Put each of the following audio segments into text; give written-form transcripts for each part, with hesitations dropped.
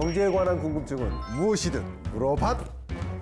경제에 관한 궁금증은 무엇이든 물어봐.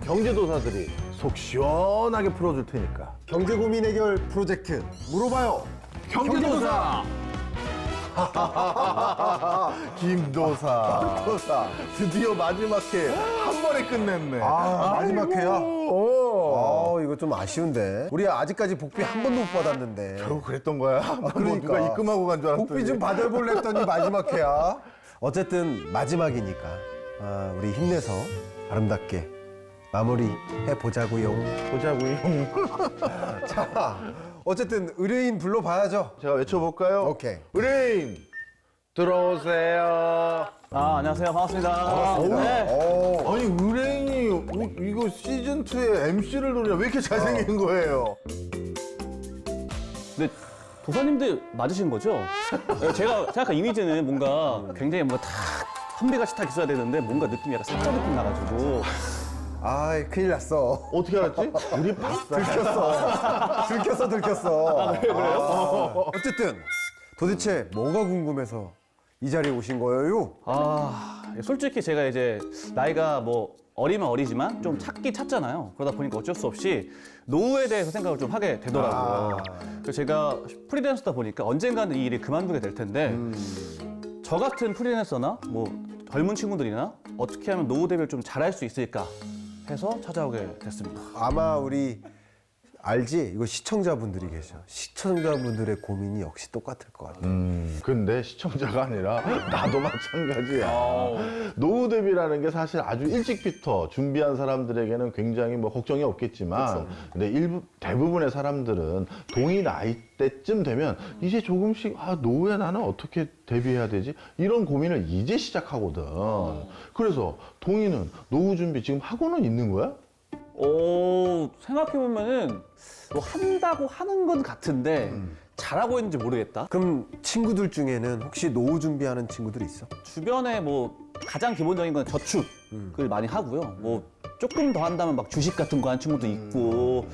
경제도사들이 속 시원하게 풀어줄 테니까. 경제 고민 해결 프로젝트 물어봐요. 경제도사! 김도사. 도사. 드디어 마지막 회 한 번에 끝냈네. 마지막 회야? 오. 이거 좀 아쉬운데. 우리 아직까지 복비 한 번도 못 받았는데. 결국 그랬던 거야? 그러니까. 누가 입금하고 간 줄 알았더니. 복비 좀 받아볼래 했더니 마지막 회야. 어쨌든 마지막이니까 우리 힘내서 아름답게 마무리해보자고요. 보자고요. 자, 어쨌든 의뢰인 불러봐야죠. 제가 외쳐볼까요? 오케이. 의뢰인 들어오세요. 안녕하세요. 반갑습니다. 반갑습니다. 네. 아니 의뢰인이 이거 시즌2의 MC를 노리냐 왜 이렇게 잘생긴 거예요? 근데 도사님들 맞으신 거죠? 네, 제가 생각한 이미지는 뭔가 굉장히 뭔가 탁 선비같이 탁 있어야 되는데 뭔가 느낌이 약간 사자 느낌 나가지고 큰일 났어. 어떻게 알았지? 우리 봤어. 들켰어. 그래요? 어쨌든 도대체 뭐가 궁금해서 이 자리에 오신 거예요? 솔직히 제가 이제 나이가 뭐 어리면 어리지만 좀 찾긴 찾잖아요. 그러다 보니까 어쩔 수 없이 노후에 대해서 생각을 좀 하게 되더라고요. 그래서 제가 프리랜서다 보니까 언젠가는 이 일을 그만두게 될 텐데 저 같은 프리랜서나 뭐 젊은 친구들이나 어떻게 하면 노후 대비를 좀 잘할 수 있을까 해서 찾아오게 됐습니다. 아마 우리 알지? 이거 시청자분들이 계셔. 시청자분들의 고민이 역시 똑같을 것 같아. 근데 시청자가 아니라 나도 마찬가지야. 노후 대비라는 게 사실 아주 일찍부터 준비한 사람들에게는 굉장히 뭐 걱정이 없겠지만, 근데 대부분의 사람들은 동이 나이 때쯤 되면 이제 조금씩 노후에 나는 어떻게 대비해야 되지? 이런 고민을 이제 시작하거든. 그래서 동이는 노후 준비 지금 하고는 있는 거야? 생각해보면은 뭐 한다고 하는 건 같은데 잘하고 있는지 모르겠다. 그럼 친구들 중에는 혹시 노후 준비하는 친구들 있어? 주변에 뭐 가장 기본적인 건 저축을 많이 하고요. 뭐 조금 더 한다면 막 주식 같은 거 하는 친구도 있고.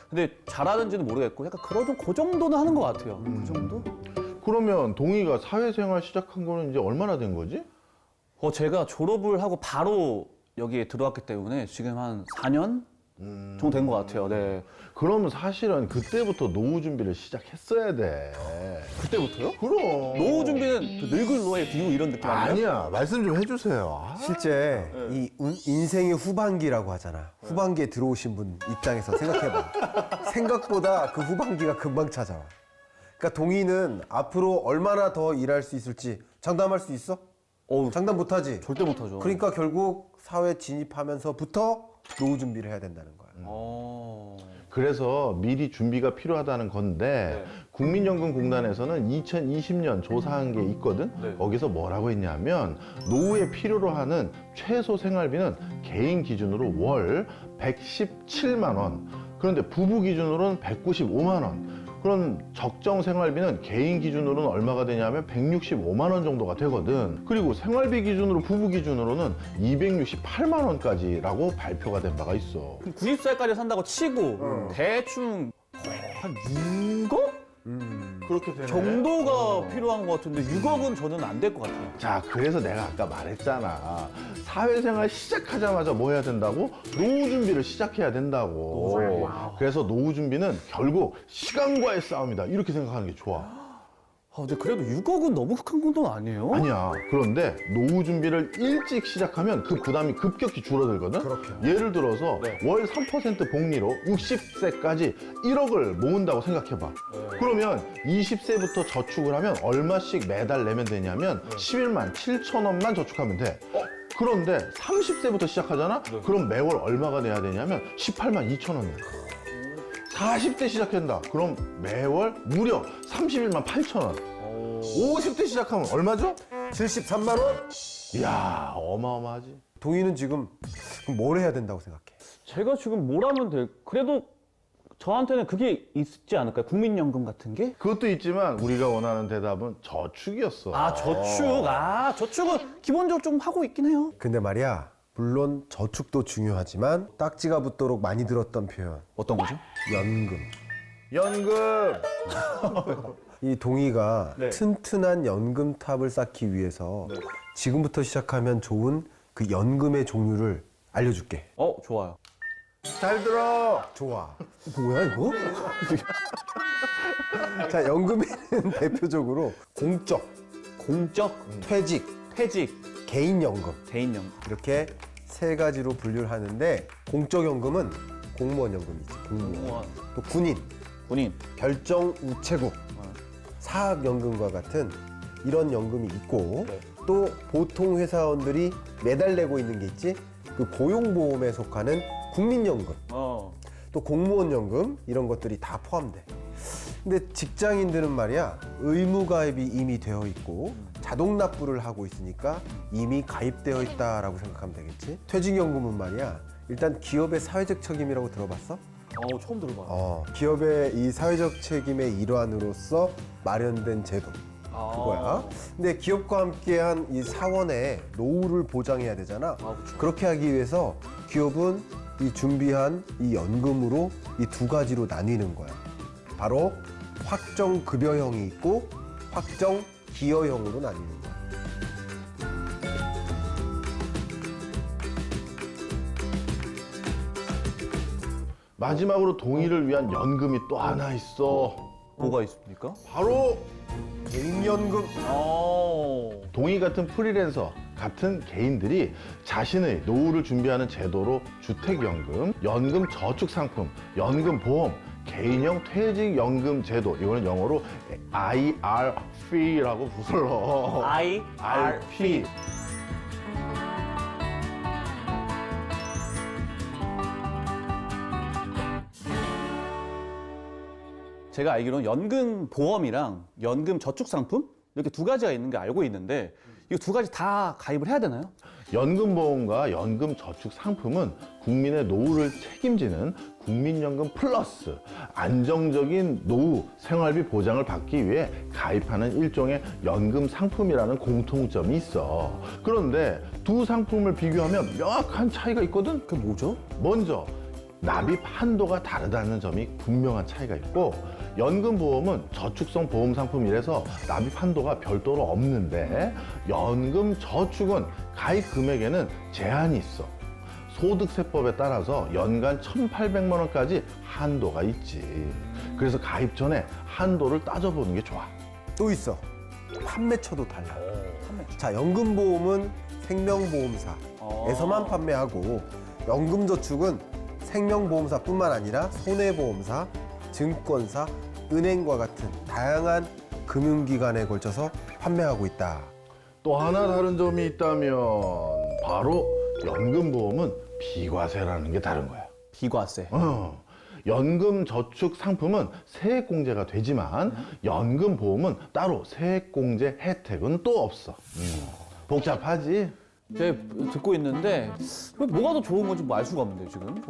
근데 잘하는지는 모르겠고 약간 그 정도는 하는 것 같아요. 그 정도? 그러면 동이가 사회생활 시작한 거는 이제 얼마나 된 거지? 제가 졸업을 하고 바로 여기에 들어왔기 때문에 지금 한 4년 정도 된 것 같아요. 네. 그러면 사실은 그때부터 노후 준비를 시작했어야 돼. 그때부터요? 그럼. 노후 준비는 그 늙을 노예 비유 이런 느낌 아니에요? 아니야. 말씀 좀 해주세요. 실제 이 인생의 후반기라고 하잖아. 후반기에 들어오신 분 입장에서 생각해봐. 생각보다 그 후반기가 금방 찾아와. 그러니까 동의는 앞으로 얼마나 더 일할 수 있을지 장담할 수 있어? 장담 못하지? 절대 못하죠. 그러니까 결국 사회 진입하면서부터 노후 준비를 해야 된다는 거야. 그래서 미리 준비가 필요하다는 건데 국민연금공단에서는 2020년 조사한 게 있거든. 거기서 뭐라고 했냐면 노후에 필요로 하는 최소 생활비는 개인 기준으로 월 117만 원. 그런데 부부 기준으로는 195만 원. 그럼 적정 생활비는 개인 기준으로는 얼마가 되냐면 165만 원 정도가 되거든. 그리고 생활비 기준으로 부부 기준으로는 268만 원까지라고 발표가 된 바가 있어. 90살까지 산다고 치고 대충 한 6억? 그렇게 되네. 정도가 필요한 것 같은데 6억은 저는 안 될 것 같아요. 자, 그래서 내가 아까 말했잖아. 사회생활 시작하자마자 뭐 해야 된다고? 노후 준비를 시작해야 된다고. 그래서 노후 준비는 결국 시간과의 싸움이다. 이렇게 생각하는 게 좋아. 근데 그래도 6억은 너무 큰 돈은 아니에요? 아니야. 그런데 노후 준비를 일찍 시작하면 그 부담이 급격히 줄어들거든? 예를 들어서 월 3% 복리로 60세까지 1억을 모은다고 생각해봐. 그러면 20세부터 저축을 하면 얼마씩 매달 내면 되냐면 11만 7천 원만 저축하면 돼. 그런데 30세부터 시작하잖아? 그럼 매월 얼마가 내야 되냐면 18만 2천 원 내. 40대 시작한다. 그럼 매월 무려 31만 8천 원. 50대 시작하면 얼마죠? 73만 원? 이야, 어마어마하지. 동의는 지금 그럼 뭘 해야 된다고 생각해? 제가 지금 뭘 하면 그래도 저한테는 그게 있지 않을까요? 국민연금 같은 게? 그것도 있지만 우리가 원하는 대답은 저축이었어. 저축은 기본적으로 좀 하고 있긴 해요. 근데 말이야, 물론 저축도 중요하지만 딱지가 붙도록 많이 들었던 표현, 어떤 거죠? 연금. 연금! 이 동의가 네. 튼튼한 연금탑을 쌓기 위해서 지금부터 시작하면 좋은 그 연금의 종류를 알려줄게. 좋아요. 잘 들어. 좋아. 뭐야 이거? 자, 연금에는 대표적으로 공적, 공적, 퇴직, 퇴직, 개인연금 개인연금. 이렇게 세 가지로 분류를 하는데 공적연금은 공무원연금이지. 공무원. 공무원. 또 군인, 군인. 별정 우체국, 사학연금과 같은 이런 연금이 있고 네. 또 보통 회사원들이 매달 내고 있는 게 있지. 그 고용보험에 속하는 국민연금, 또 공무원연금 이런 것들이 다 포함돼. 근데 직장인들은 말이야 의무가입이 이미 되어 있고 자동 납부를 하고 있으니까 이미 가입되어 있다라고 생각하면 되겠지. 퇴직연금은 말이야 일단 기업의 사회적 책임이라고 들어봤어? 처음 들어봐. 기업의 이 사회적 책임의 일환으로서 마련된 제도 그거야. 근데 기업과 함께한 이 사원의 노후를 보장해야 되잖아. 그쵸. 그렇게 하기 위해서 기업은 이 준비한 이 연금으로 이 두 가지로 나뉘는 거야. 바로 확정 급여형이 있고 확정 기여형으로 나뉘는 거야. 마지막으로 동의를 위한 연금이 또 하나 있어. 뭐가 있습니까? 바로 개인연금. 동의 같은 프리랜서 같은 개인들이 자신의 노후를 준비하는 제도로 주택연금, 연금 저축상품, 연금보험, 개인형 퇴직연금 제도, 이거는 영어로 IRP라고 불러. IRP. 제가 알기로는 연금 보험이랑 연금 저축 상품 이렇게 두 가지가 있는 게 알고 있는데 이거 두 가지 다 가입을 해야 되나요? 연금보험과 연금저축상품은 국민의 노후를 책임지는 국민연금 플러스 안정적인 노후 생활비 보장을 받기 위해 가입하는 일종의 연금 상품이라는 공통점이 있어. 그런데 두 상품을 비교하면 명확한 차이가 있거든. 그게 뭐죠? 먼저 납입 한도가 다르다는 점이 분명한 차이가 있고, 연금보험은 저축성 보험 상품이라서 납입 한도가 별도로 없는데, 연금저축은 가입 금액에는 제한이 있어. 소득세법에 따라서 연간 1,800만 원까지 한도가 있지. 그래서 가입 전에 한도를 따져보는 게 좋아. 또 있어. 판매처도 달라. 자, 연금보험은 생명보험사에서만 판매하고 연금저축은 생명보험사뿐만 아니라 손해보험사, 증권사, 은행과 같은 다양한 금융기관에 걸쳐서 판매하고 있다. 또 하나 다른 점이 있다면 바로 연금보험은 비과세라는 게 다른 거야. 비과세. 연금저축 상품은 세액공제가 되지만 연금보험은 따로 세액공제 혜택은 또 없어. 복잡하지? 제가 듣고 있는데 뭐가 더 좋은 건지 뭐 알 수가 없는데 지금.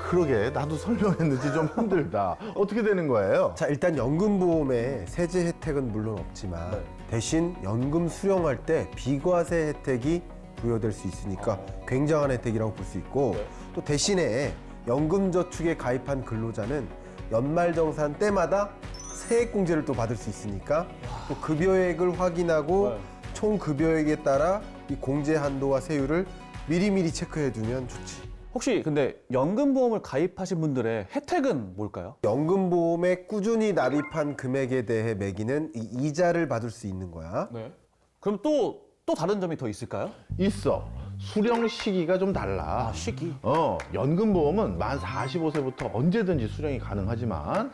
그러게, 나도 설명했는지 좀 힘들다. 어떻게 되는 거예요? 자, 일단 연금보험에 세제 혜택은 물론 없지만 대신 연금 수령할 때 비과세 혜택이 부여될 수 있으니까 굉장한 혜택이라고 볼 수 있고, 또 대신에 연금저축에 가입한 근로자는 연말정산 때마다 세액공제를 또 받을 수 있으니까 또 급여액을 확인하고 총 급여액에 따라 이 공제 한도와 세율을 미리미리 체크해 두면 좋지. 혹시 근데 연금보험을 가입하신 분들의 혜택은 뭘까요? 연금보험에 꾸준히 납입한 금액에 대해 매기는 이 이자를 받을 수 있는 거야. 그럼 또 다른 점이 더 있을까요? 있어. 수령 시기가 좀 달라. 시기. 연금보험은 만 45세부터 언제든지 수령이 가능하지만,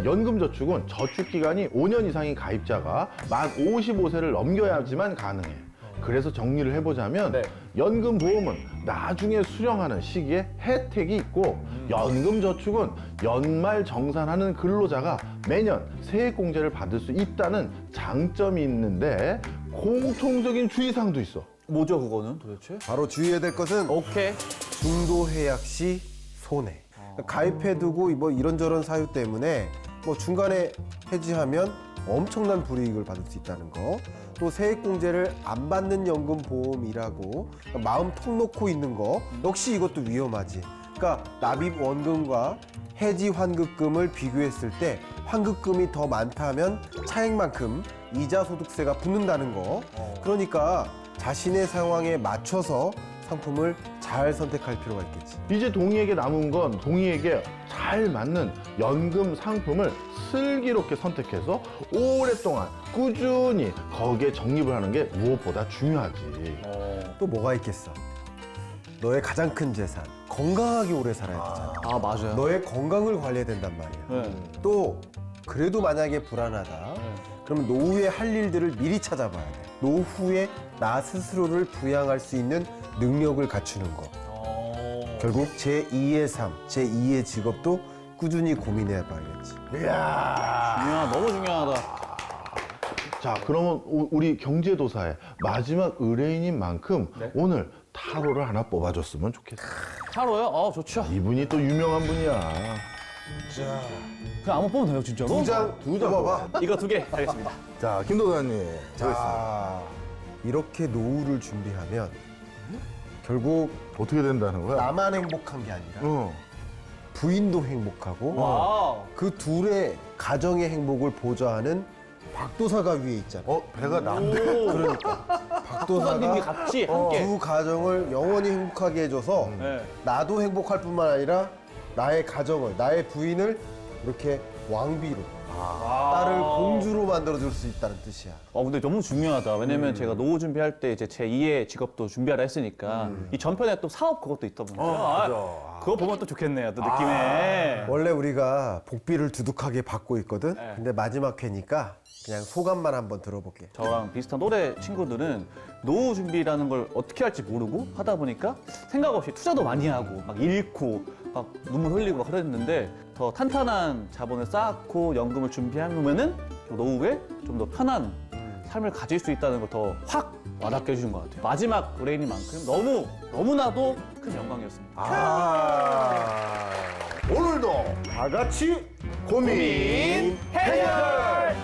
연금저축은 저축기간이 5년 이상인 가입자가 만 55세를 넘겨야지만 가능해. 그래서 정리를 해보자면 연금보험은 나중에 수령하는 시기에 혜택이 있고, 연금저축은 연말 정산하는 근로자가 매년 세액공제를 받을 수 있다는 장점이 있는데 공통적인 주의사항도 있어. 뭐죠 그거는 도대체? 바로 주의해야 될 것은 오케이. 중도 해약 시 손해. 가입해두고 뭐 이런저런 사유 때문에 뭐 중간에 해지하면 엄청난 불이익을 받을 수 있다는 거. 또 세액공제를 안 받는 연금보험이라고 마음 턱 놓고 있는 거 역시 이것도 위험하지. 그러니까 납입 원금과 해지 환급금을 비교했을 때 환급금이 더 많다면 차액만큼 이자 소득세가 붙는다는 거. 그러니까 자신의 상황에 맞춰서 상품을 잘 선택할 필요가 있겠지. 이제 동희에게 남은 건 동희에게 잘 맞는 연금 상품을 슬기롭게 선택해서 오랫동안 꾸준히 거기에 적립을 하는 게 무엇보다 중요하지. 또 뭐가 있겠어? 너의 가장 큰 재산, 건강하게 오래 살아야 되잖아. 아, 맞아요. 너의 건강을 관리해야 된단 말이야. 네. 또 그래도 만약에 불안하다. 그러면 노후에 할 일들을 미리 찾아봐야 돼. 노후에 나 스스로를 부양할 수 있는 능력을 갖추는 거. 결국 제2의 삶, 제2의 직업도 꾸준히 고민해 봐야겠지. 이야. 너무 중요하다. 자, 그러면 우리 경제도사의 마지막 의뢰인인 만큼 오늘 타로를 하나 뽑아줬으면 좋겠어. 타로요? 아, 좋죠. 이분이 또 유명한 분이야. 그냥 아무 뽑으면 돼요, 진짜로? 두 장 뽑아봐. 이거 2개 하겠습니다. 자, 김도사님. 자, 이렇게 노후를 준비하면 결국 어떻게 된다는 거야? 나만 행복한 게 아니라 어. 부인도 행복하고 와우. 그 둘의 가정의 행복을 보좌하는 박도사가 위에 있잖아. 배가 난데? 그러니까 후반님이 박도사가 같이 함께. 두 가정을 영원히 행복하게 해줘서 네. 나도 행복할 뿐만 아니라 나의 가정을, 나의 부인을 이렇게 왕비로 딸을 공주로 만들어줄 수 있다는 뜻이야. 근데 너무 중요하다. 왜냐면 제가 노후 준비할 때 이제 제 2의 직업도 준비하라 했으니까 이 전편에 또 사업 그것도 있다 보니까 그거 보면 또 좋겠네요. 또 느낌에. 원래 우리가 복비를 두둑하게 받고 있거든. 네. 근데 마지막 회니까 그냥 소감만 한번 들어볼게. 저랑 비슷한 또래 친구들은 노후 준비라는 걸 어떻게 할지 모르고 하다 보니까 생각 없이 투자도 많이 하고 막 잃고 막 눈물 흘리고 막 그랬는데 더 탄탄한 자본을 쌓고 연금을 준비하면은 노후에 좀 더 편한 삶을 가질 수 있다는 걸 더 확 와닿게 해주는 것 같아요. 마지막 의뢰인만큼 너무나도 큰 영광이었습니다. 오늘도 다 같이 고민 해결!